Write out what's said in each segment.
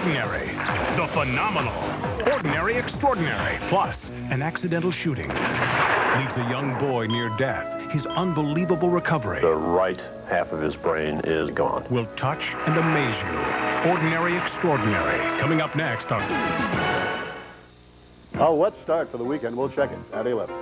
ordinary, the phenomenal, ordinary extraordinary, plus an accidental shooting leaves the young boy near death. His unbelievable recovery. The right half of his brain is gone. Will touch and amaze you. Ordinary extraordinary. Coming up next on... Oh, let's start for the weekend. We'll check it at 11.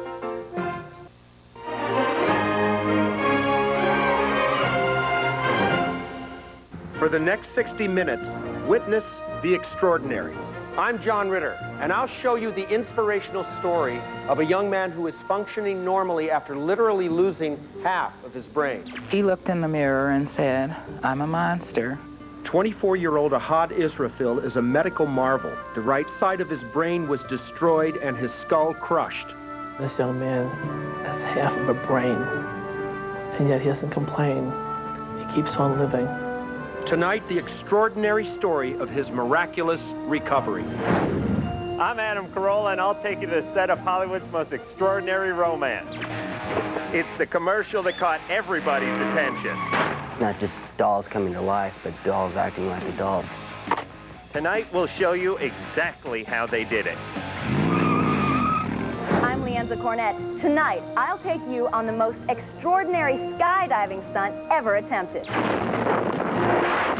For the next 60 minutes, witness the extraordinary. I'm John Ritter, and I'll show you the inspirational story of a young man who is functioning normally after literally losing half of his brain. He looked in the mirror and said, "I'm a monster." 24-year-old Rdmvtl is a medical marvel. The right side of his brain was destroyed and his skull crushed. This young man has half of a brain, and yet he doesn't complain. He keeps on living. Tonight, the extraordinary story of his miraculous recovery. I'm Adam Carolla, and I'll take you to the set of Hollywood's most extraordinary romance. It's the commercial that caught everybody's attention. It's not just dolls coming to life, but dolls acting like adults. Tonight, we'll show you exactly how they did it. I'm Leanza Cornett. Tonight, I'll take you on the most extraordinary skydiving stunt ever attempted.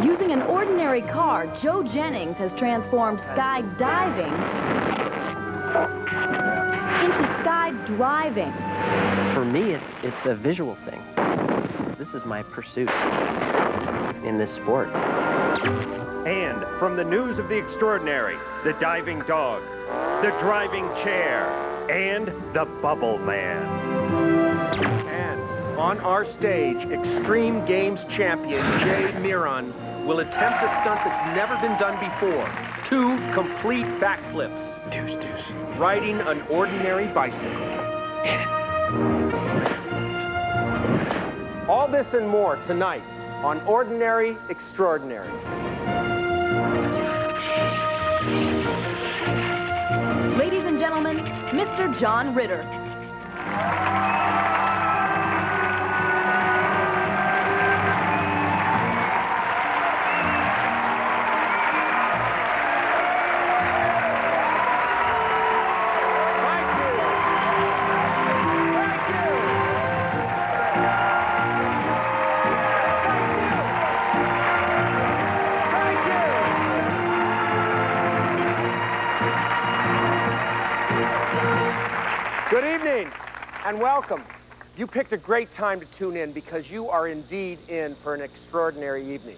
Using an ordinary car, Joe Jennings has transformed skydiving into skydriving. For me, it's a visual thing. This is my pursuit in this sport. And from the news of the extraordinary, the diving dog, the driving chair, and the bubble man. And on our stage, Extreme Games champion Jay Miron will attempt a stunt that's never been done before. 2 complete backflips. Deuce. Riding an ordinary bicycle. All this and more tonight on Ordinary Extraordinary. Ladies and gentlemen, Mr. John Ritter. Good evening and welcome. You picked a great time to tune in because you are indeed in for an extraordinary evening.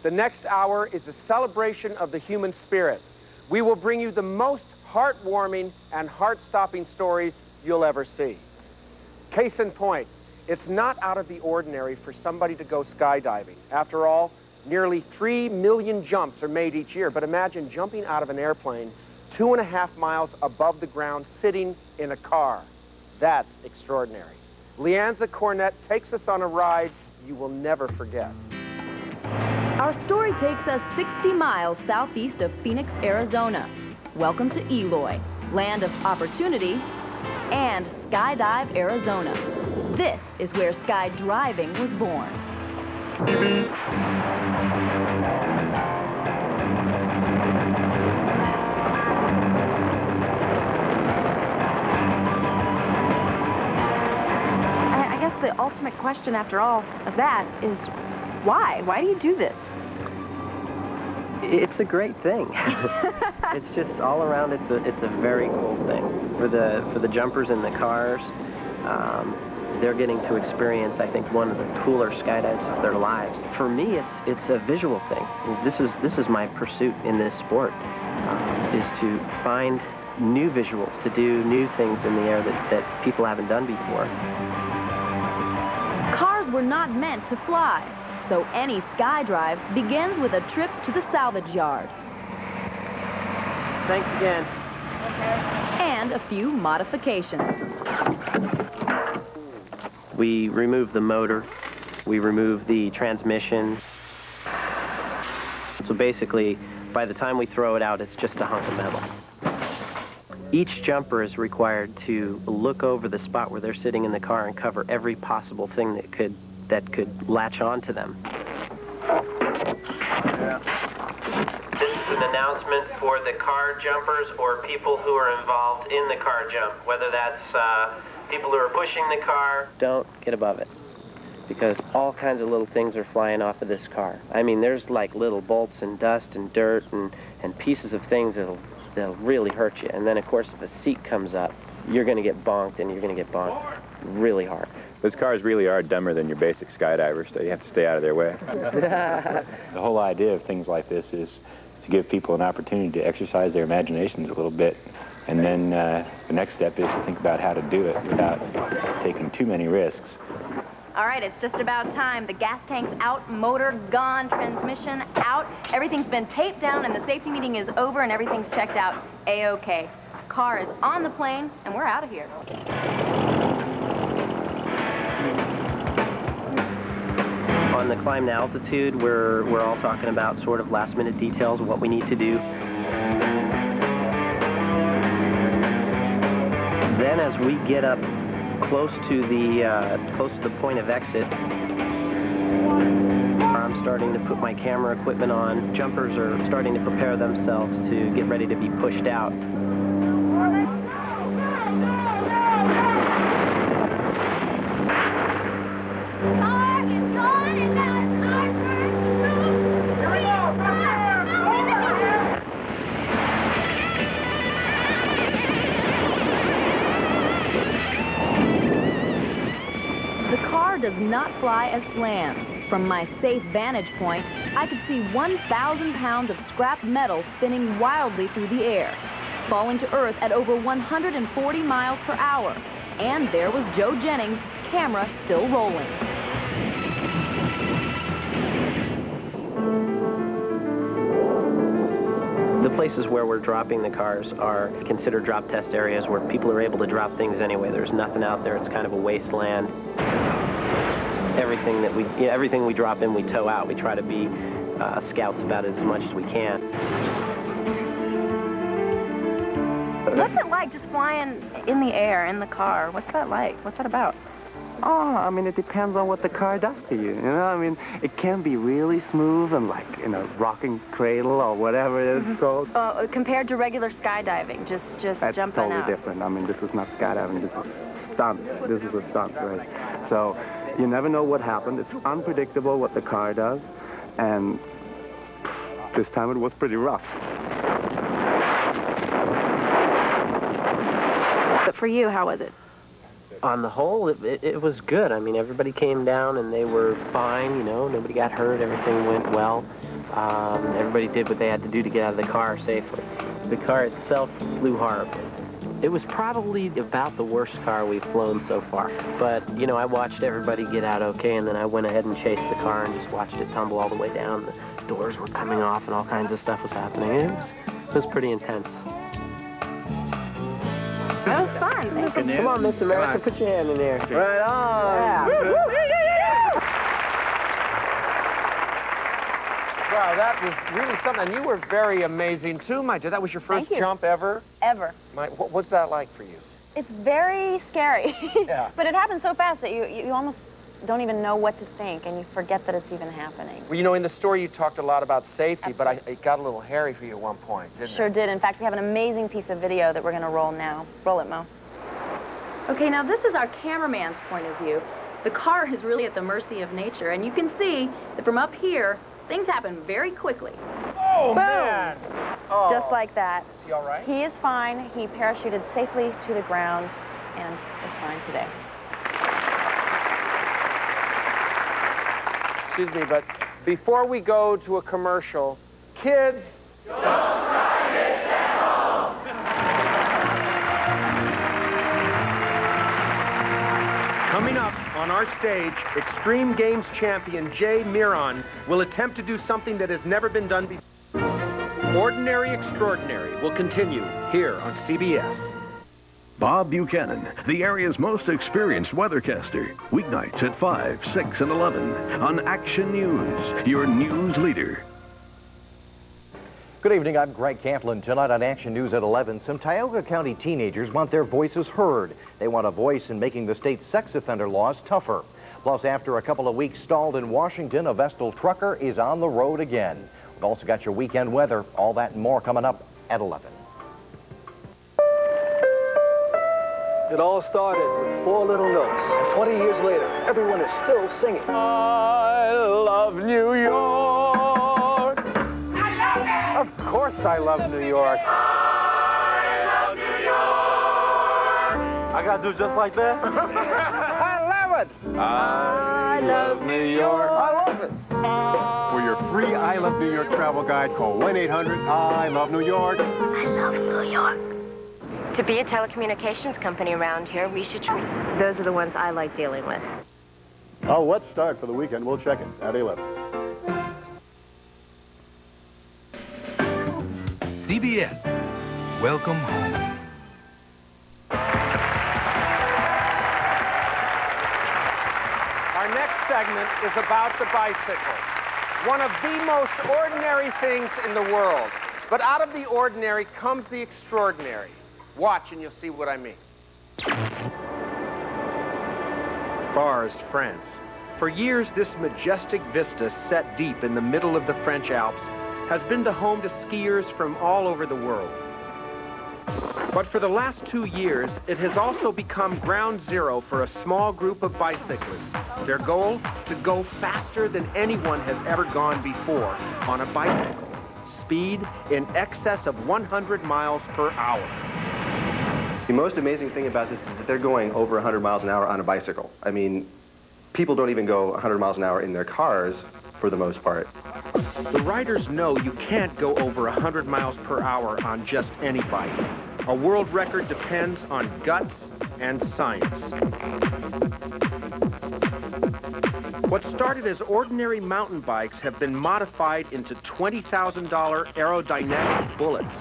The next hour is a celebration of the human spirit. We will bring you the most heartwarming and heart-stopping stories you'll ever see. Case in point, it's not out of the ordinary for somebody to go skydiving. After all, nearly 3 million jumps are made each year, but imagine jumping out of an airplane 2.5 miles above the ground, sitting in a car. That's extraordinary. Leanza Cornett takes us on a ride you will never forget. Our story takes us 60 miles southeast of Phoenix, Arizona. Welcome to Eloy, land of opportunity, and Skydive, Arizona. This is where skydiving was born. The ultimate question after all of that is why? Why do you do this? It's a great thing. It's just all around. It's a very cool thing for the jumpers in the cars. They're getting to experience, I think, one of the cooler skydives of their lives. For me, it's a visual thing. This is my pursuit in this sport, is to find new visuals, to do new things in the air that people haven't done before. Cars were not meant to fly, so any skydrive begins with a trip to the salvage yard. Thanks again. And a few modifications. We remove the motor, we remove the transmission. So basically, by the time we throw it out, it's just a hunk of metal. Each jumper is required to look over the spot where they're sitting in the car and cover every possible thing that could latch onto them. an announcement for the car jumpers or people who are involved in the car jump, whether that's people who are pushing the car. Don't get above it, because all kinds of little things are flying off of this car. I mean, there's like little bolts and dust and dirt and pieces of things that'll really hurt you. And then, of course, if a seat comes up, you're going to get bonked, and you're going to get bonked really hard. Those cars really are dumber than your basic skydivers, so you have to stay out of their way. The whole idea of things like this is to give people an opportunity to exercise their imaginations a little bit, and then the next step is to think about how to do it without taking too many risks. All right, it's just about time. The gas tank's out, motor gone, transmission out. Everything's been taped down, and the safety meeting is over, and everything's checked out A-OK. Car is on the plane, and we're out of here. On the climb to altitude, we're all talking about sort of last-minute details of what we need to do. Then, as we get up close to the point of exit, I'm starting to put my camera equipment on. Jumpers are starting to prepare themselves to get ready to be pushed out. Does not fly as planned. From my safe vantage point, I could see 1,000 pounds of scrap metal spinning wildly through the air, falling to Earth at over 140 miles per hour. And there was Joe Jennings, camera still rolling. The places where we're dropping the cars are considered drop test areas where people are able to drop things anyway. There's nothing out there. It's kind of a wasteland. Everything we drop in, we tow out. We try to be scouts about it as much as we can. What's it like just flying in the air, in the car? What's that like? What's that about? Oh, I mean, it depends on what the car does to you, you know? I mean, it can be really smooth and like in a rocking cradle or whatever it's called. Compared to regular skydiving, just That's jumping totally out. different. I mean, this is not skydiving. This is stunt. This is a stunt, right? So you never know what happened. It's unpredictable what the car does, and this time it was pretty rough. But for you, how was it? On the whole, it was good. I mean, everybody came down and they were fine, you know. Nobody got hurt. Everything went well. Everybody did what they had to do to get out of the car safely. The car itself flew horribly. It was probably about the worst car we've flown so far. But, you know, I watched everybody get out okay, and then I went ahead and chased the car and just watched it tumble all the way down. The doors were coming off and all kinds of stuff was happening. It was pretty intense. That was fun. Thank you. Come on, Miss America, put your hand in there. Right on. Yeah. Wow, that was really something. And you were very amazing, too, my dear. That was your first jump ever? Ever. What's that like for you? It's very scary. Yeah. But it happens so fast that you almost don't even know what to think, and you forget that it's even happening. Well, you know, in the story you talked a lot about safety, but it got a little hairy for you at one point, didn't it? Sure did. In fact, we have an amazing piece of video that we're going to roll now. Roll it, Mo. Okay, now this is our cameraman's point of view. The car is really at the mercy of nature, and you can see that from up here, things happen very quickly. Oh, Boom. man! Oh. Just like that. Is he all right? He is fine. He parachuted safely to the ground and is fine today. Excuse me, but before we go to a commercial, kids, don't try this at home. Coming up on our stage, Extreme Games champion Jay Miron will attempt to do something that has never been done before. Ordinary Extraordinary will continue here on CBS. Bob Buchanan, the area's most experienced weathercaster. Weeknights at 5, 6, and 11 on Action News, your news leader. Good evening, I'm Greg Cantlin. Tonight on Action News at 11, some Tioga County teenagers want their voices heard. They want a voice in making the state's sex offender laws tougher. Plus, after a couple of weeks stalled in Washington, a Vestal trucker is on the road again. We've also got your weekend weather, all that and more coming up at 11. It all started with 4 little notes. And 20 years later, everyone is still singing. I love New York. I love it. Of course I love New York. I love New York. I gotta do just like that? I love it. I love New York. I love it. For your free I Love New York travel guide, call 1-800-I-LOVE-NEW-YORK. I love New York. To be a telecommunications company around here, we should try. Those are the ones I like dealing with. Oh, let's start for the weekend. We'll check it at 11. CBS, welcome home. Our next segment is about the bicycle. One of the most ordinary things in the world. But out of the ordinary comes the extraordinary. Watch and you'll see what I mean. Bars, France. For years, this majestic vista set deep in the middle of the French Alps has been the home to skiers from all over the world. But for the last 2 years, it has also become ground zero for a small group of bicyclists. Their goal? To go faster than anyone has ever gone before on a bicycle. Speed in excess of 100 miles per hour. The most amazing thing about this is that they're going over 100 miles an hour on a bicycle. I mean, people don't even go 100 miles an hour in their cars for the most part. The riders know you can't go over 100 miles per hour on just any bike. A world record depends on guts and science. What started as ordinary mountain bikes have been modified into $20,000 aerodynamic bullets.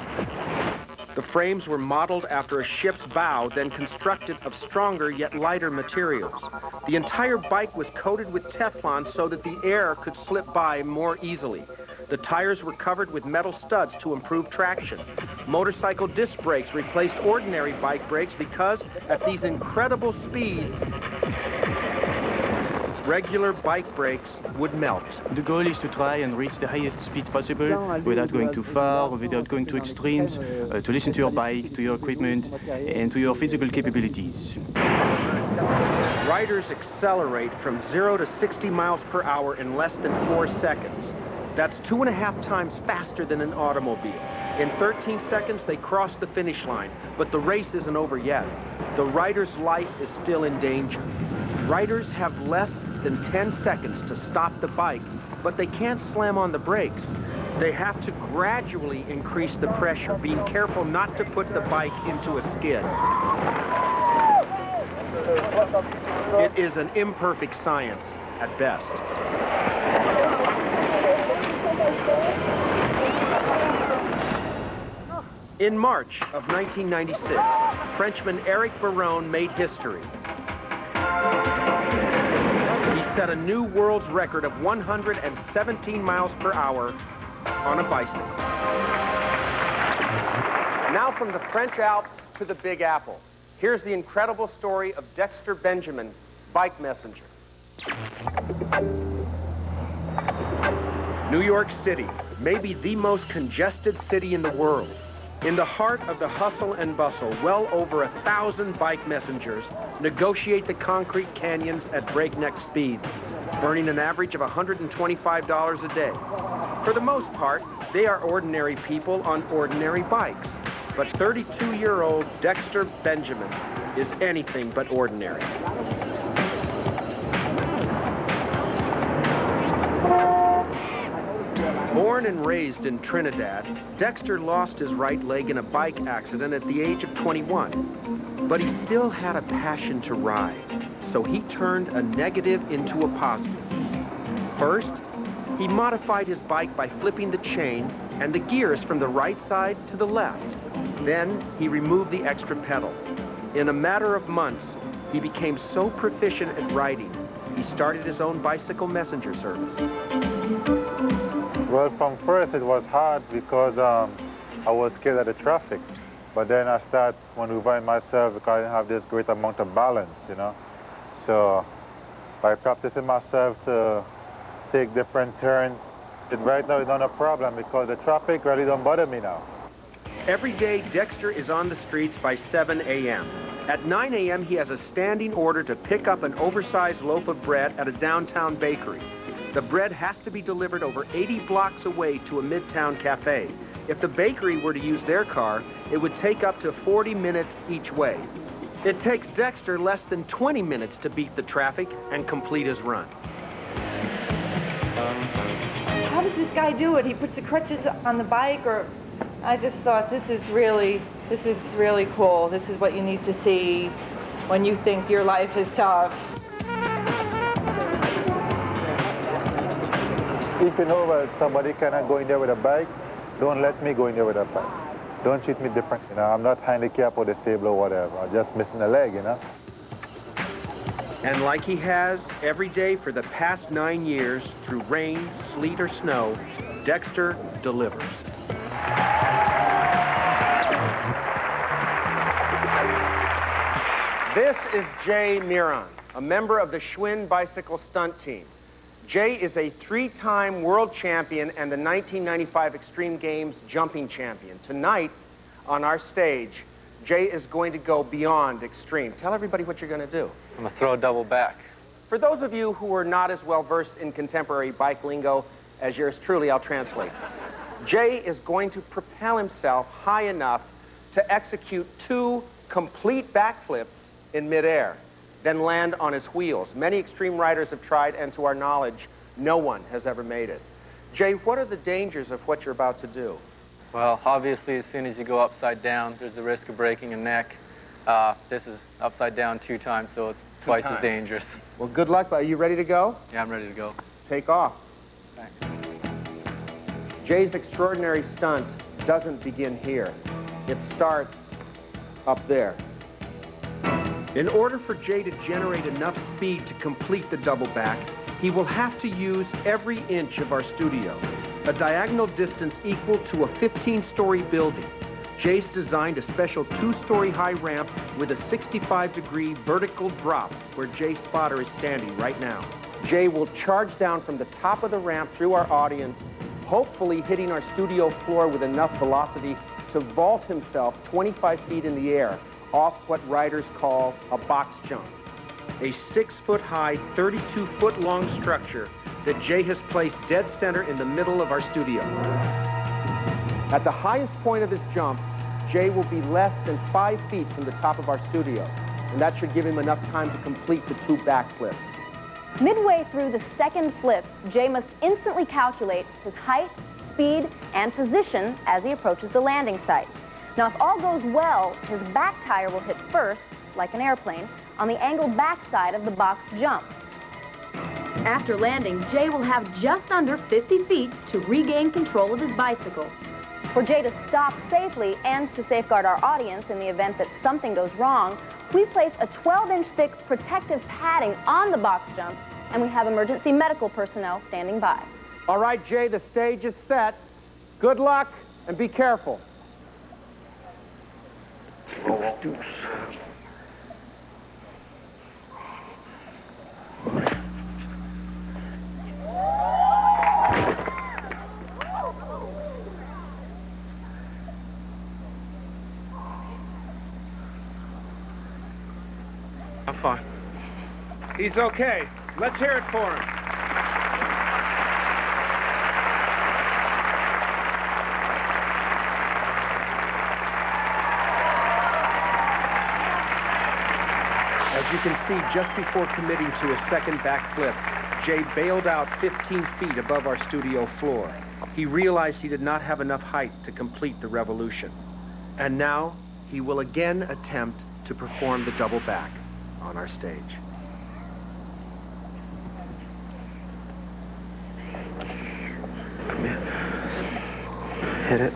The frames were modeled after a ship's bow, then constructed of stronger yet lighter materials. The entire bike was coated with Teflon so that the air could slip by more easily. The tires were covered with metal studs to improve traction. Motorcycle disc brakes replaced ordinary bike brakes because at these incredible speeds, regular bike brakes would melt. The goal is to try and reach the highest speed possible without going too far, without going to extremes, to listen to your bike, to your equipment, and to your physical capabilities. Riders accelerate from 0 to 60 miles per hour in less than 4 seconds. That's 2.5 times faster than an automobile. In 13 seconds, they cross the finish line, but the race isn't over yet. The rider's life is still in danger. Riders have less than 10 seconds to stop the bike, but they can't slam on the brakes. They have to gradually increase the pressure, being careful not to put the bike into a skid. It is an imperfect science at best. In March of 1996, Frenchman Eric Barone made history. He set a new world's record of 117 miles per hour on a bicycle. Now from the French Alps to the Big Apple, here's the incredible story of Dexter Benjamin, bike messenger. New York City, maybe the most congested city in the world. In the heart of the hustle and bustle, well over 1,000 bike messengers negotiate the concrete canyons at breakneck speeds, earning an average of $125 a day. For the most part, they are ordinary people on ordinary bikes. But 32-year-old Dexter Benjamin is anything but ordinary. Born and raised in Trinidad, Dexter lost his right leg in a bike accident at the age of 21. But he still had a passion to ride, so he turned a negative into a positive. First, he modified his bike by flipping the chain and the gears from the right side to the left. Then he removed the extra pedal. In a matter of months, he became so proficient at riding, he started his own bicycle messenger service. Well, from first it was hard because I was scared of the traffic. But then I started maneuvering myself because I didn't have this great amount of balance, you know. So by practicing myself to take different turns Right now it's not a problem because the traffic really don't bother me now. Every day, Dexter is on the streets by 7 a.m. At 9 a.m., he has a standing order to pick up an oversized loaf of bread at a downtown bakery. The bread has to be delivered over 80 blocks away to a midtown cafe. If the bakery were to use their car, it would take up to 40 minutes each way. It takes Dexter less than 20 minutes to beat the traffic and complete his run. How does this guy do it? He puts the crutches on the bike, or I just thought this is really cool. This is what you need to see when you think your life is tough. If you know that somebody cannot go in there with a bike, don't let me go in there with a bike. Don't treat me different, you know. I'm not handicapped or disabled or whatever. I'm just missing a leg, you know. And like he has every day for the past 9 years, through rain, sleet, or snow, Dexter delivers. This is Jay Miron, a member of the Schwinn bicycle stunt team. Jay is a 3-time world champion and the 1995 Extreme Games jumping champion. Tonight, on our stage, Jay is going to go beyond extreme. Tell everybody what you're going to do. I'm going to throw a double back. For those of you who are not as well versed in contemporary bike lingo as yours truly, I'll translate. Jay is going to propel himself high enough to execute 2 complete backflips in midair, then land on his wheels. Many extreme riders have tried, and to our knowledge, no one has ever made it. Jay, what are the dangers of what you're about to do? Well, obviously, as soon as you go upside down, there's the risk of breaking a neck. This is upside down 2 times, so it's twice as dangerous. Well, good luck. Are you ready to go? Yeah, I'm ready to go. Take off. Thanks. Jay's extraordinary stunt doesn't begin here. It starts up there. In order for Jay to generate enough speed to complete the double back, he will have to use every inch of our studio, a diagonal distance equal to a 15-story building. Jay's designed a special 2-story high ramp with a 65-degree vertical drop where Jay's spotter is standing right now. Jay will charge down from the top of the ramp through our audience, hopefully hitting our studio floor with enough velocity to vault himself 25 feet in the air off what riders call a box jump, a 6-foot-high, 32-foot-long structure that Jay has placed dead center in the middle of our studio. At the highest point of his jump, Jay will be less than 5 feet from the top of our studio, and that should give him enough time to complete the 2 backflips. Midway through the second flip, Jay must instantly calculate his height, speed, and position as he approaches the landing site. Now, if all goes well, his back tire will hit first, like an airplane, on the angled backside of the box jump. After landing, Jay will have just under 50 feet to regain control of his bicycle. For Jay to stop safely and to safeguard our audience in the event that something goes wrong, we place a 12-inch thick protective padding on the box jump, and we have emergency medical personnel standing by. All right, Jay, the stage is set. Good luck, and be careful. I'm fine. He's okay. Let's hear it for him. As you can see, just before committing to a second backflip, Jay bailed out 15 feet above our studio floor. He realized he did not have enough height to complete the revolution. And now, he will again attempt to perform the double back on our stage. Come in. Hit it.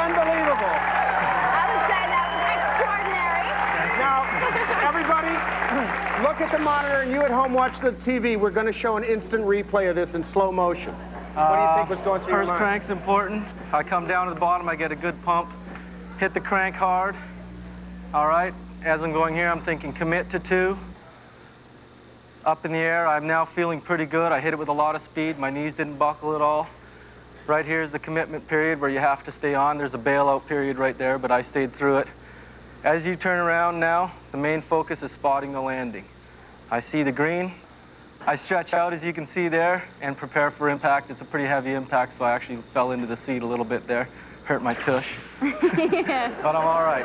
unbelievable. I would say that was extraordinary. Now, everybody, look at the monitor, and you at home watch the TV. We're going to show an instant replay of this in slow motion. What do you think was going through your First mind? crank's important. I come down to the bottom, I get a good pump, hit the crank hard. All right, as I'm going here, I'm thinking commit to 2. Up in the air, I'm now feeling pretty good. I hit it with a lot of speed. My knees didn't buckle at all. Right here is the commitment period where you have to stay on. There's a bailout period right there, but I stayed through it. As you turn around now, the main focus is spotting the landing. I see the green. I stretch out, as you can see there, and prepare for impact. It's a pretty heavy impact, so I actually fell into the seat a little bit there. Hurt my tush. Yeah. But I'm all right.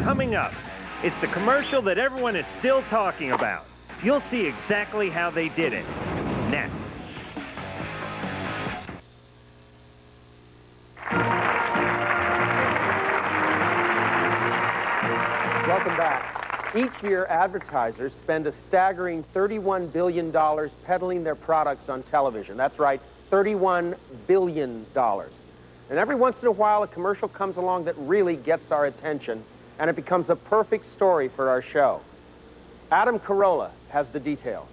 Coming up, it's the commercial that everyone is still talking about. You'll see exactly how they did it next. Welcome back. Each year, advertisers spend a staggering $31 billion peddling their products on television. That's right, $31 billion. And every once in a while, a commercial comes along that really gets our attention, and it becomes a perfect story for our show. Adam Carolla has the details.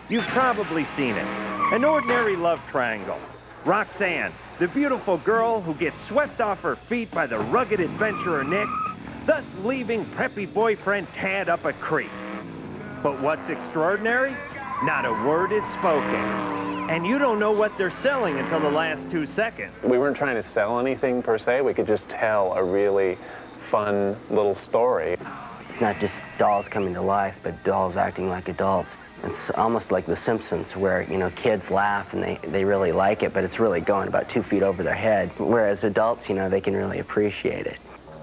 You've probably seen it. An ordinary love triangle. Roxanne, the beautiful girl who gets swept off her feet by the rugged adventurer Nick, thus leaving preppy boyfriend Tad up a creek. But what's extraordinary? Not a word is spoken. And you don't know what they're selling until the last 2 seconds. We weren't trying to sell anything per se. We could just tell a really fun little story. It's not just dolls coming to life, but dolls acting like adults. It's almost like The Simpsons, where, you know, kids laugh and they really like it, but it's really going about 2 feet over their head. Whereas adults, you know, they can really appreciate it.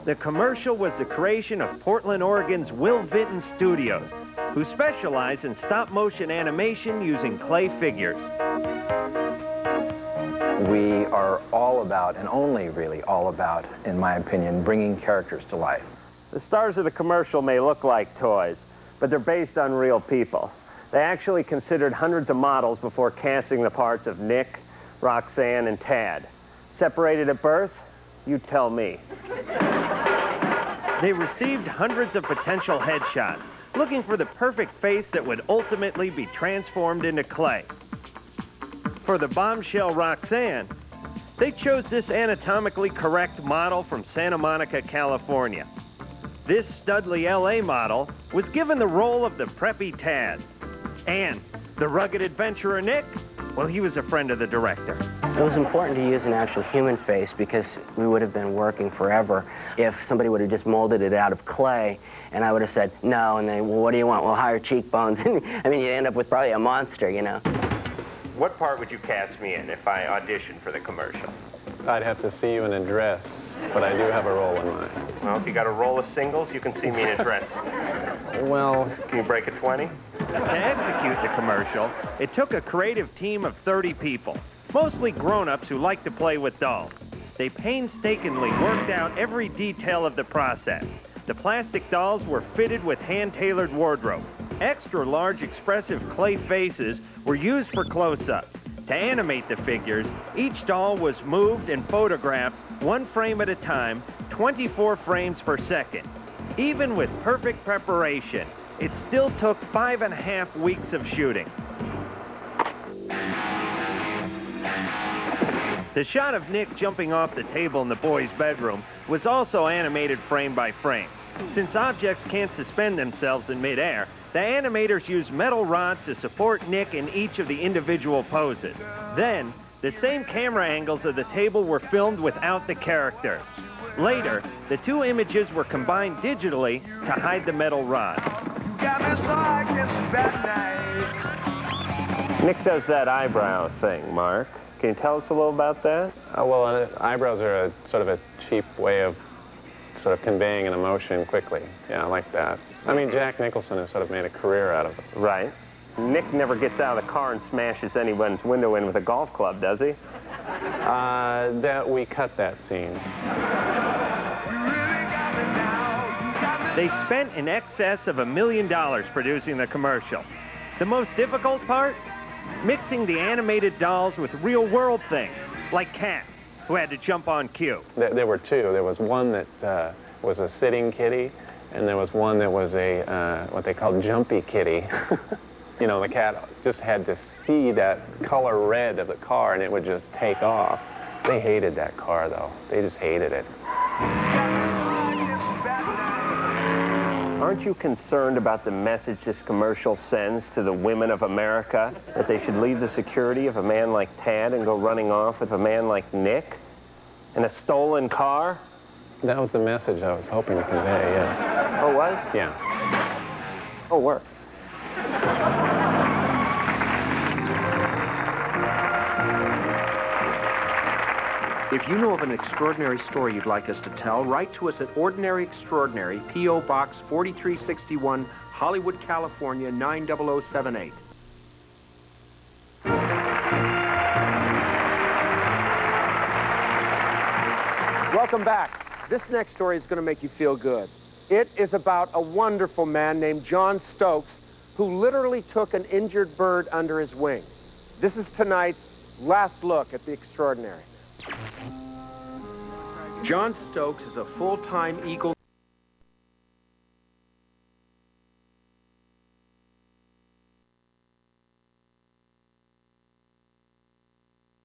The commercial was the creation of Portland, Oregon's Wbng Studios, who specialize in stop-motion animation using clay figures. We are all about, and only really all about, in my opinion, bringing characters to life. The stars of the commercial may look like toys, but they're based on real people. They actually considered hundreds of models before casting the parts of Nick, Roxanne, and Tad. Separated at birth? You tell me. They received hundreds of potential headshots, looking for the perfect face that would ultimately be transformed into clay. For the bombshell Roxanne, they chose this anatomically correct model from Santa Monica, California. This studly LA model was given the role of the preppy Tad. And the rugged adventurer Nick, well, he was a friend of the director. It was important to use an actual human face because we would have been working forever if somebody would have just molded it out of clay, and I would have said no, and they, well, what do you want? Well, higher cheekbones. I mean, you end up with probably a monster, you know. What part would you cast me in if I auditioned for the commercial? I'd have to see you in a dress, but I do have a role in mind. Well, if you got a roll of singles, you can see me in a dress. Well, can you break a 20? To execute the commercial, it took a creative team of 30 people, mostly grown-ups who like to play with dolls. They painstakingly worked out every detail of the process. The plastic dolls were fitted with hand-tailored wardrobe. Extra-large expressive clay faces were used for close-ups. To animate the figures, each doll was moved and photographed 1 frame at a time, 24 frames per second. Even with perfect preparation, it still took 5.5 weeks of shooting. The shot of Nick jumping off the table in the boys' bedroom was also animated frame by frame. Since objects can't suspend themselves in midair, the animators used metal rods to support Nick in each of the individual poses. Then, the same camera angles of the table were filmed without the characters. Later, the 2 images were combined digitally to hide the metal rods. Nick does that eyebrow thing, Mark. Can you tell us a little about that? Well, eyebrows are a sort of a cheap way of sort of conveying an emotion quickly. Yeah, I like that. I mean, Jack Nicholson has sort of made a career out of it. Right. Nick never gets out of the car and smashes anyone's window in with a golf club, does he? that we cut that scene. They spent in excess of $1 million producing the commercial. The most difficult part? Mixing the animated dolls with real-world things, like cats, who had to jump on cue. There were two. There was one that was a sitting kitty, and there was one that was a, what they called jumpy kitty. You know, the cat just had to see that color red of the car, and it would just take off. They hated that car, though. They just hated it. Aren't you concerned about the message this commercial sends to the women of America, that they should leave the security of a man like Tad and go running off with a man like Nick in a stolen car? That was the message I was hoping to convey, yeah. Oh, was? Yeah. Oh, work. If you know of an extraordinary story you'd like us to tell, write to us at Ordinary Extraordinary, P.O. Box 4361, Hollywood, California, 90078. Welcome back. This next story is going to make you feel good. It is about a wonderful man named John Stokes who literally took an injured bird under his wing. This is tonight's last look at the extraordinary. John Stokes is a full-time Eagle